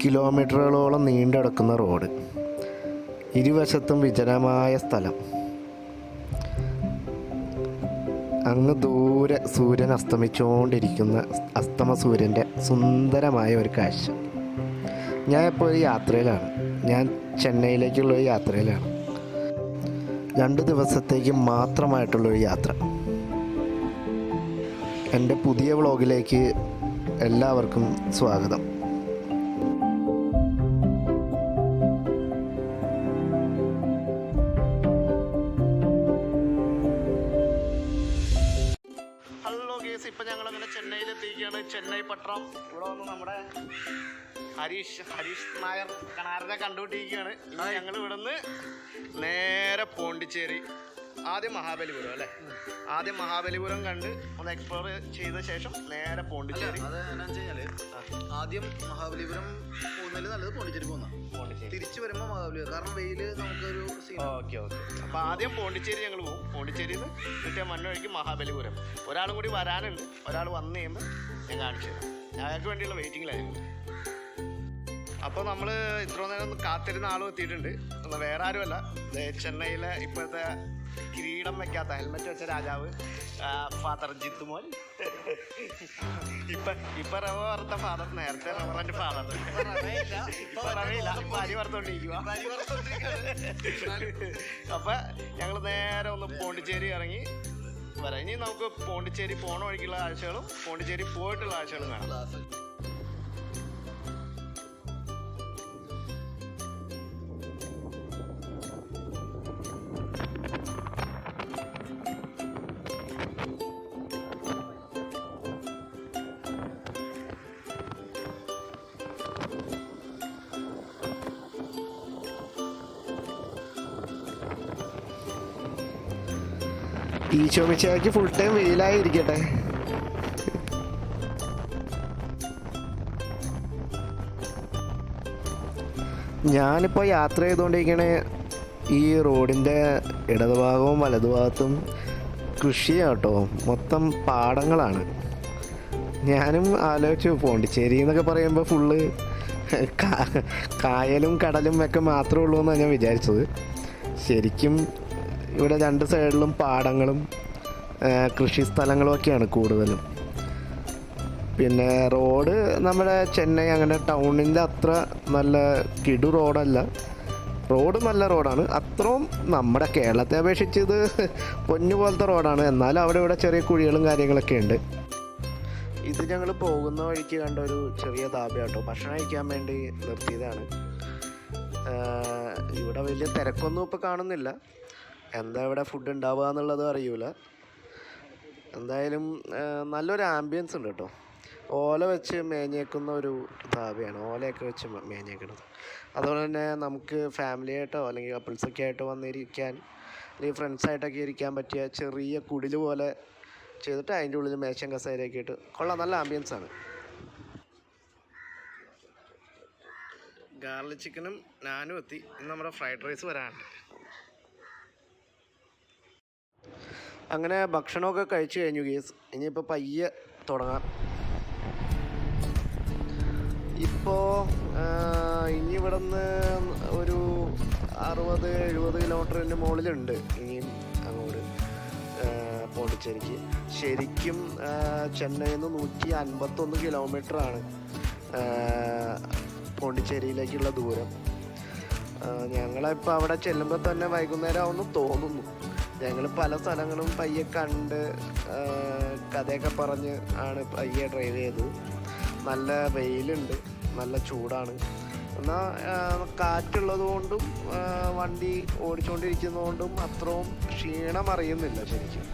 കിലോമീറ്ററുകളോളം നീണ്ടുകിടക്കുന്ന റോഡ്, ഇരുവശത്തും വിജനമായ സ്ഥലം. അങ്ങ് ദൂരെ സൂര്യൻ അസ്തമിച്ചുകൊണ്ടിരിക്കുന്ന അസ്തമ സൂര്യൻ്റെ സുന്ദരമായ ഒരു കാഴ്ച. ഞാൻ ഇപ്പോൾ ഒരു യാത്രയിലാണ്. ഞാൻ ചെന്നൈയിലേക്കുള്ളൊരു യാത്രയിലാണ്. 2 ദിവസത്തേക്ക് മാത്രമായിട്ടുള്ളൊരു യാത്ര. എൻ്റെ പുതിയ വ്ളോഗിലേക്ക് എല്ലാവർക്കും സ്വാഗതം. ഹലോ ഗേസ്, ഇപ്പം ഞങ്ങളങ്ങനെ ചെന്നൈയിലെത്തിയിരിക്കുകയാണ്. ചെന്നൈ പട്ടണം. ഇവിടെ വന്ന് നമ്മുടെ ഹരീഷ് നായർ കണാരനെ കണ്ടുപിട്ടിരിക്കുകയാണ്. ഞങ്ങൾ ഇവിടെ നിന്ന് നേരെ പോണ്ടിച്ചേരി, ആദ്യം മഹാബലിപുരം അല്ലേ, ആദ്യം മഹാബലിപുരം കണ്ട് ഒന്ന് എക്സ്പ്ലോർ ചെയ്ത ശേഷം നേരെ പോണ്ടിച്ചേരി. അത് എന്നാന്ന് വെച്ച് കഴിഞ്ഞാൽ ആദ്യം മഹാബലിപുരം പോകുന്നതിൽ നല്ലത് പോണ്ടിച്ചേരി പോകുന്ന, തിരിച്ചു വരുമ്പോൾ മഹാബലിപുരം, കാരണം വെയിൽ നമുക്കൊരു ഓക്കെ. അപ്പോൾ ആദ്യം പോണ്ടിച്ചേരി ഞങ്ങൾ പോകും. പോണ്ടിച്ചേരിയിൽ നിന്ന് കിട്ടിയ മണ്ണൊഴുക്കി മഹാബലിപുരം. ഒരാളും കൂടി വരാനുണ്ട്. ഒരാൾ വന്നു കഴിയുമ്പോൾ ഞാൻ കാണിച്ചു തരാം. ഞങ്ങൾക്ക് വേണ്ടിയുള്ള വെയിറ്റിങ്ങിലായിരുന്നു. അപ്പോൾ നമ്മൾ ഇത്ര നേരം ഒന്ന് കാത്തിരുന്ന ആളും എത്തിയിട്ടുണ്ട്. വേറെ ആരുമല്ല, ചെന്നൈയിലെ ഇപ്പോഴത്തെ കിരീടം വെക്കാത്ത, ഹെൽമെറ്റ് വെച്ച രാജാവ് ഫാദർ ജിത്തുമോൻ. ഇപ്പൊ റവ വറുത്ത ഫാദർ, നേരത്തെ റവറിന്റെ ഫാദർ. ഇപ്പൊ റവയില്ല, ഇപ്പൊ അരി വറുത്തോണ്ടിരിക്കുക. അപ്പൊ ഞങ്ങൾ നേരെ ഒന്ന് പോണ്ടിച്ചേരി ഇറങ്ങി വരാം. ഇനി നമുക്ക് പോണ്ടിച്ചേരി പോണ വഴിക്കുള്ള കാഴ്ചകളും പോണ്ടിച്ചേരി പോയിട്ടുള്ള കാഴ്ചകളും കാണാം. ഈശോ മിശിഹായ്ക്ക് ഫുൾ ടൈം വെയിലായിരിക്കട്ടെ. ഞാനിപ്പോൾ യാത്ര ചെയ്തുകൊണ്ടിരിക്കണ ഈ റോഡിൻ്റെ ഇടതുഭാഗവും വലതുഭാഗത്തും കൃഷിയാണ് കേട്ടോ, മൊത്തം പാടങ്ങളാണ്. ഞാനും ആലോചിച്ചു, പോണ്ടിച്ചേരി എന്നൊക്കെ പറയുമ്പോൾ ഫുള്ള് കായലും കടലും ഒക്കെ മാത്രമേ ഉള്ളൂ എന്നാണ് ഞാൻ വിചാരിച്ചത്. ശരിക്കും ഇവിടെ 2 സൈഡിലും പാടങ്ങളും കൃഷി സ്ഥലങ്ങളും ഒക്കെയാണ് കൂടുതലും. പിന്നെ റോഡ് നമ്മുടെ ചെന്നൈ അങ്ങനെ ടൗണിൻ്റെ അത്ര നല്ല കിടു റോഡല്ല. റോഡ് നല്ല റോഡാണ്. അത്രയും നമ്മുടെ കേരളത്തെ അപേക്ഷിച്ച് ഇത് പൊന്നു പോലത്തെ റോഡാണ്. എന്നാലും അവിടെ ഇവിടെ ചെറിയ കുഴികളും കാര്യങ്ങളൊക്കെ ഉണ്ട്. ഇത് ഞങ്ങൾ പോകുന്ന വഴിക്ക് കണ്ട ഒരു ചെറിയ ധാബ കേട്ടോ. ഭക്ഷണം കഴിക്കാൻ വേണ്ടി നിർത്തിയതാണ്. ഇവിടെ വലിയ തിരക്കൊന്നും ഇപ്പോൾ കാണുന്നില്ല. എന്താ ഇവിടെ ഫുഡ് ഉണ്ടാവുക എന്നുള്ളത് അറിയൂല. എന്തായാലും നല്ലൊരു ആംബിയൻസ് ഉണ്ട് കേട്ടോ. ഓല വെച്ച് മേഞ്ഞേക്കുന്ന ഒരു ധാബയാണ്, ഓലയൊക്കെ വെച്ച് മേഞ്ഞേക്കുന്നത്. അതുപോലെ തന്നെ നമുക്ക് ഫാമിലിയായിട്ടോ അല്ലെങ്കിൽ കപ്പിൾസൊക്കെ ആയിട്ടോ വന്നിരിക്കാൻ, അല്ലെങ്കിൽ ഫ്രണ്ട്സായിട്ടൊക്കെ ഇരിക്കാൻ പറ്റിയ ചെറിയ കുടിൽ പോലെ ചെയ്തിട്ട് അതിൻ്റെ ഉള്ളിൽ മേശം കസേരയൊക്കെ ഇട്ട് കൊള്ളാം. നല്ല ആംബിയൻസാണ്. ഗാർലിക് ചിക്കനും നാനും എത്തി. ഇന്ന് നമ്മുടെ ഫ്രൈഡ് റൈസ് വരാനുണ്ട്. അങ്ങനെ ഭക്ഷണമൊക്കെ കഴിച്ചു കഴിഞ്ഞു ഗേസ്. ഇനിയിപ്പോൾ പയ്യെ തുടങ്ങാം. ഇപ്പോൾ ഇനി ഇവിടെ നിന്ന് ഒരു 60-70 കിലോമീറ്ററിൻ്റെ മുകളിലുണ്ട് ഇനിയും അങ്ങോട്ട് പോണ്ടിച്ചേരിക്ക്. ശരിക്കും ചെന്നൈയിൽ നിന്ന് 151 കിലോമീറ്ററാണ് പോണ്ടിച്ചേരിയിലേക്കുള്ള ദൂരം. ഞങ്ങളിപ്പോൾ അവിടെ ചെല്ലുമ്പോൾ തന്നെ വൈകുന്നേരം ആവുമെന്ന് തോന്നുന്നു. ഞങ്ങൾ പല സ്ഥലങ്ങളും പയ്യെ കണ്ട് കഥയൊക്കെ പറഞ്ഞ് ആണ് പയ്യെ ഡ്രൈവ് ചെയ്തത്. നല്ല വെയിലുണ്ട്, നല്ല ചൂടാണ്. എന്നാൽ കാറ്റുള്ളത് കൊണ്ടും വണ്ടി ഓടിച്ചുകൊണ്ടിരിക്കുന്നതുകൊണ്ടും അത്രയും ക്ഷീണം അറിയുന്നില്ല ശരിക്കും.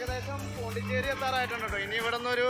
ഏകദേശം പോണ്ടിച്ചേരി എത്താറായിട്ടുണ്ട് കേട്ടോ. ഇനി ഇവിടെ നിന്നൊരു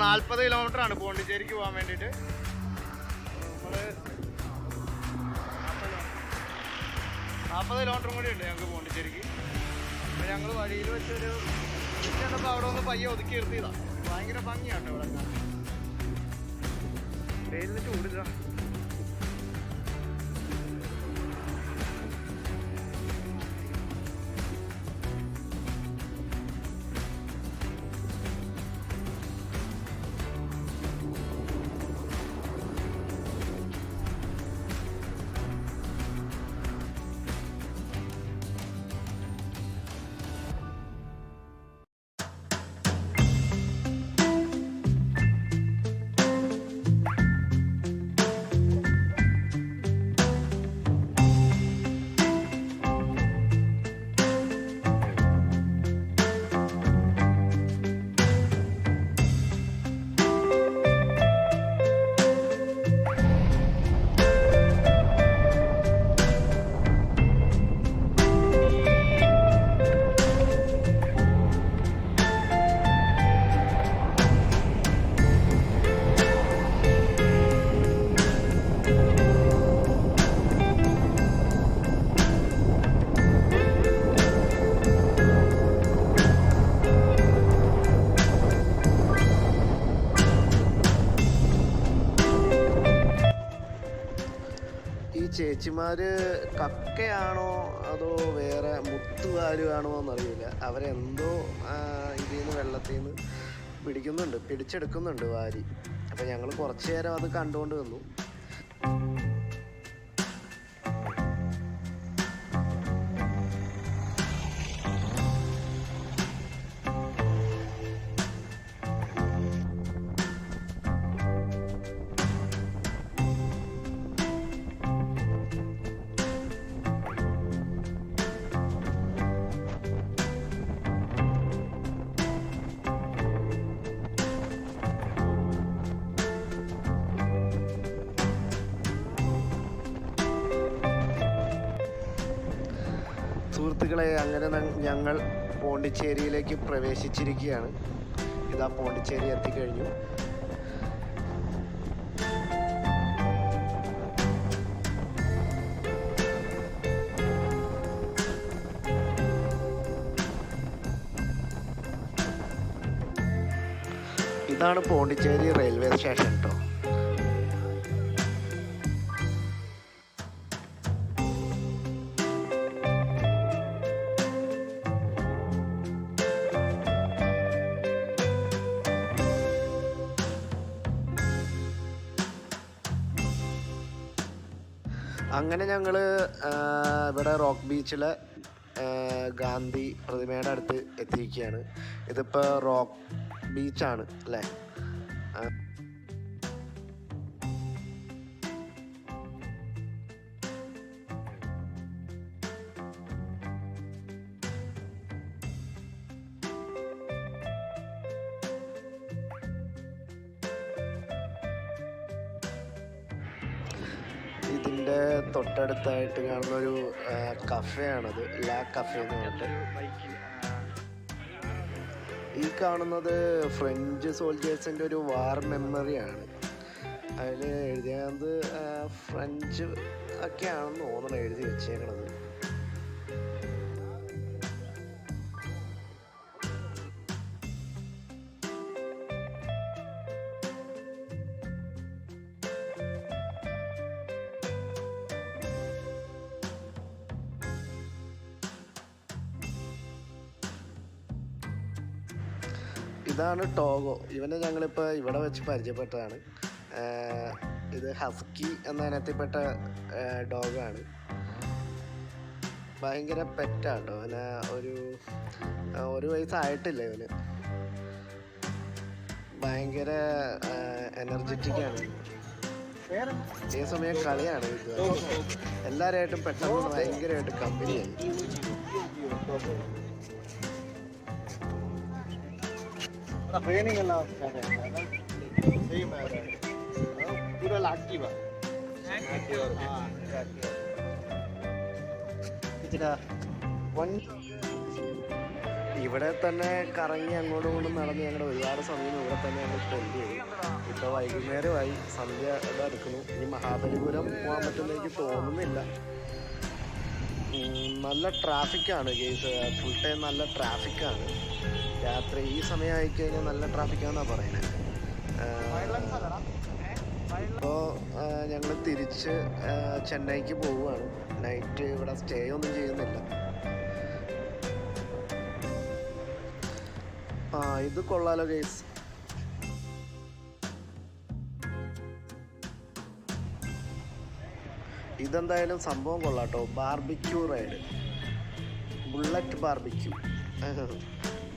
40 കിലോമീറ്റർ ആണ് പോണ്ടിച്ചേരിക്ക് പോകാൻ വേണ്ടിയിട്ട്. നമ്മൾ 40 കിലോമീറ്ററും കൂടി ഉണ്ട് ഞങ്ങൾക്ക് പോണ്ടിച്ചേരിക്ക്. അപ്പോൾ ഞങ്ങൾ വഴിയിൽ വെച്ചൊരു കണ്ടപ്പോൾ അവിടെ ഒന്ന് പയ്യെ ഒതുക്കി നിർത്തിയതാണ്. ഭയങ്കര ഭംഗിയാട്ടോ ഇവിടെ. വെയിലിന് ചൂടില്ല. ചേച്ചിമാര് കക്കയാണോ അതോ വേറെ മുത്തുകാലുവാണോ എന്നറിയില്ല. അവരെന്തോ ഇതിൽ നിന്ന് വെള്ളത്തിൽ നിന്ന് പിടിച്ചെടുക്കുന്നുണ്ട് വാരി. അപ്പം ഞങ്ങൾ കുറച്ച് നേരം അത് കണ്ടുകൊണ്ട് നിന്നു. സുഹൃത്തുക്കളെ, അങ്ങനെ ഞങ്ങൾ പോണ്ടിച്ചേരിയിലേക്ക് പ്രവേശിച്ചിരിക്കുകയാണ്. ഇതാ പോണ്ടിച്ചേരി എത്തിക്കഴിഞ്ഞു. ഇതാണ് പോണ്ടിച്ചേരി റെയിൽവേ സ്റ്റേഷൻ കേട്ടോ. അങ്ങനെ ഞങ്ങൾ ഇവിടെ റോക്ക് ബീച്ചിലെ ഗാന്ധി പ്രതിമയുടെ അടുത്ത് എത്തിയിരിക്കുകയാണ്. ഇതിപ്പോൾ റോക്ക് ബീച്ചാണ് അല്ലേ. ഇതിൻ്റെ തൊട്ടടുത്തായിട്ട് കാണുന്നൊരു കഫേയാണത്, ലാ കഫേ എന്ന് പറഞ്ഞിട്ട്. ഈ കാണുന്നത് ഫ്രഞ്ച് സോൾജേഴ്സിൻ്റെ ഒരു വാർ മെമ്മറിയാണ്. അതിൽ എഴുതിയത് ഫ്രഞ്ച് ഒക്കെയാണെന്ന് തോന്നണം എഴുതി വെച്ചേക്കണത്. ഇതാണ് ടോഗോ. ഇവനെ ഞങ്ങളിപ്പോൾ ഇവിടെ വെച്ച് പരിചയപ്പെട്ടതാണ്. ഇത് ഹസ്കി എന്ന ഇനത്തിൽപ്പെട്ട ഡോഗാണ്. ഭയങ്കര പെറ്റാട്ടോ. അവന് ഒരു വയസ്സായിട്ടില്ല. ഇവന് ഭയങ്കര എനർജറ്റിക്കാണ്. ഈ സമയം കളിയാണ്. എല്ലാവരുമായിട്ടും പെട്ടെന്ന് ഭയങ്കരമായിട്ട് കമ്പനിയായി. ट्रेनिंग ಎಲ್ಲ ಸೇಮ್ ಪೂರಾ ಆಕ್ಟಿವ್ ഇവിടെ തന്നെ കറങ്ങി അങ്ങോട്ടും ഇങ്ങോട്ടും നടന്ന് ഞങ്ങളുടെ ഒരുപാട് സമയം ഇവിടെ തന്നെ ഞങ്ങൾ സ്പെൻഡ് ചെയ്തു. ഇപ്പോൾ വൈകുന്നേരമായി, സന്ധ്യ എടുക്കുന്നു. ഇനി മഹാബലിപുരം പോകാൻ പറ്റുമെന്ന് എനിക്ക് തോന്നുന്നില്ല. നല്ല ട്രാഫിക്കാണ് ഗെയ്സ്, ഫുൾ ടൈം നല്ല ട്രാഫിക്കാണ്. രാത്രി ഈ സമയം ആയിക്കഴിഞ്ഞാൽ നല്ല ട്രാഫിക്കാണെന്നാണ് പറയുന്നത്. ഇപ്പോൾ ഞങ്ങൾ തിരിച്ച് ചെന്നൈക്ക് പോവുകയാണ്. നൈറ്റ് ഇവിടെ സ്റ്റേ ഒന്നും ചെയ്യുന്നില്ല. ഇത് കൊള്ളാലോ ഗെയ്സ്. ഇതെന്തായാലും സംഭവം കൊള്ളാട്ടോ. Barbecue ride, bullet barbecue.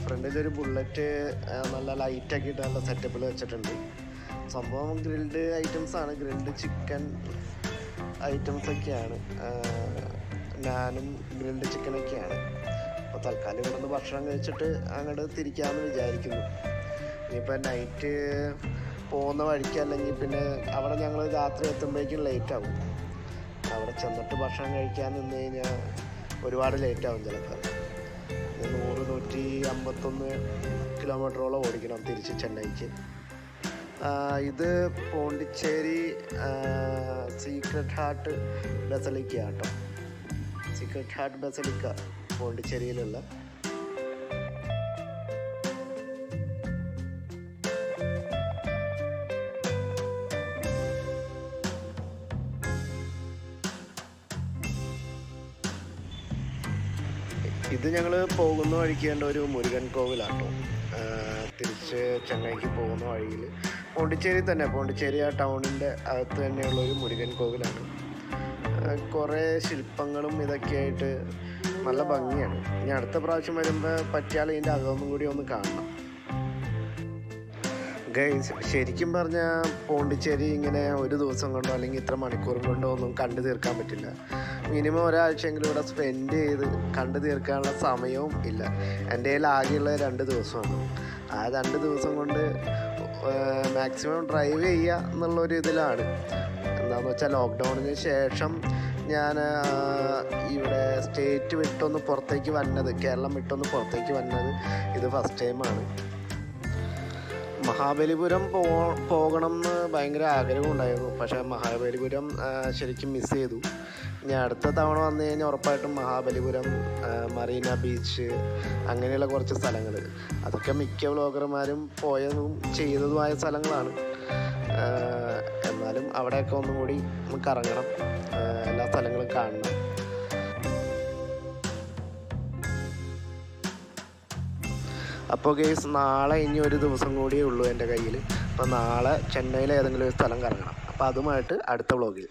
ഫ്രണ്ടിലൊരു ബുള്ളറ്റ് നല്ല ലൈറ്റൊക്കെ ഇട്ട് നല്ല സെറ്റപ്പിൽ വെച്ചിട്ടുണ്ട്. സംഭവം ഗ്രിൽഡ് ഐറ്റംസാണ്, ഗ്രിൽഡ് ചിക്കൻ ഐറ്റംസൊക്കെയാണ്. നാനും ഗ്രിൽഡ് ചിക്കനൊക്കെയാണ്. അപ്പോൾ തൽക്കാലം ഇവിടെ നിന്ന് ഭക്ഷണം കഴിച്ചിട്ട് അങ്ങോട്ട് തിരിക്കാമെന്ന് വിചാരിക്കുന്നു. ഇനിയിപ്പോൾ നൈറ്റ് പോകുന്ന വഴിക്ക് അല്ലെങ്കിൽ പിന്നെ അവിടെ ഞങ്ങൾ രാത്രി എത്തുമ്പോഴേക്കും ലേറ്റാവും. അവിടെ ചെന്നിട്ട് ഭക്ഷണം കഴിക്കാൻ നിന്ന് കഴിഞ്ഞാൽ ഒരുപാട് ലേറ്റാവും. ചിലപ്പോൾ 100-151 കിലോമീറ്ററോളം ഓടിക്കണം തിരിച്ച് ചെന്നൈക്ക്. ഇത് പോണ്ടിച്ചേരി സീക്രട്ട് ഹാർട്ട് ബസലിക്ക കേട്ടോ. സീക്രട്ട് ഹാർട്ട് ബസലിക്ക പോണ്ടിച്ചേരിയിലുള്ള. ഇത് ഞങ്ങൾ പോകുന്ന വഴിക്കേണ്ട ഒരു മുരുകൻ കോവിലാട്ടോ. തിരിച്ച് ചെന്നൈക്ക് പോകുന്ന വഴിയിൽ പോണ്ടിച്ചേരി തന്നെ, പോണ്ടിച്ചേരി ആ ടൗണിൻ്റെ അകത്ത് തന്നെയുള്ള ഒരു മുരുകൻ കോവിലാണ്. കുറേ ശില്പങ്ങളും ഇതൊക്കെയായിട്ട് നല്ല ഭംഗിയാണ്. ഇനി അടുത്ത പ്രാവശ്യം വരുമ്പോൾ പറ്റിയാൽ ഇതിൻ്റെ അകമൊന്നും കൂടി ഒന്ന് കാണണം ഗൈസ്. ശരിക്കും പറഞ്ഞാൽ പോണ്ടിച്ചേരി ഇങ്ങനെ ഒരു ദിവസം കൊണ്ടോ അല്ലെങ്കിൽ ഇത്ര മണിക്കൂർ കൊണ്ടോ ഒന്നും കണ്ടു തീർക്കാൻ പറ്റില്ല. മിനിമം ഒരാഴ്ചയെങ്കിലും ഇവിടെ സ്പെൻഡ് ചെയ്ത് കണ്ടു തീർക്കാനുള്ള സമയവും ഇല്ല. എൻ്റെ കയ്യിൽ ആകെയുള്ള 2 ദിവസമാണ്. ആ 2 ദിവസം കൊണ്ട് മാക്സിമം ഡ്രൈവ് ചെയ്യുക എന്നുള്ളൊരു ഇതിലാണ്. എന്താണെന്ന് വെച്ചാൽ ലോക്ക്ഡൗണിന് ശേഷം ഞാൻ ഇവിടെ സ്റ്റേറ്റ് വിട്ടൊന്ന് പുറത്തേക്ക് വന്നത്, കേരളം വിട്ടൊന്ന് പുറത്തേക്ക് വന്നത് ഇത് ഫസ്റ്റ് ടൈമാണ്. മഹാബലിപുരം പോകണം എന്ന് ഭയങ്കര ആഗ്രഹമുണ്ടായിരുന്നു. പക്ഷേ മഹാബലിപുരം ശരിക്കും മിസ് ചെയ്തു. ഇനി അടുത്ത തവണ വന്നു കഴിഞ്ഞാൽ ഉറപ്പായിട്ടും മഹാബലിപുരം, മറീന ബീച്ച്, അങ്ങനെയുള്ള കുറച്ച് സ്ഥലങ്ങൾ, അതൊക്കെ മിക്ക വ്ളോഗർമാരും പോയതും ചെയ്തതുമായ സ്ഥലങ്ങളാണ്. എന്നാലും അവിടെയൊക്കെ ഒന്നും കൂടി നമുക്ക് ഇറങ്ങണം, എല്ലാ സ്ഥലങ്ങളും കാണണം. അപ്പോൾ ഗെയ്സ്, നാളെ ഇനി ഒരു ദിവസം കൂടിയേ ഉള്ളൂ എൻ്റെ കയ്യിൽ. അപ്പോൾ നാളെ ചെന്നൈയിലെ ഏതെങ്കിലും ഒരു സ്ഥലം കറങ്ങണം. അപ്പോൾ അതുമായിട്ട് അടുത്ത വ്ളോഗിൽ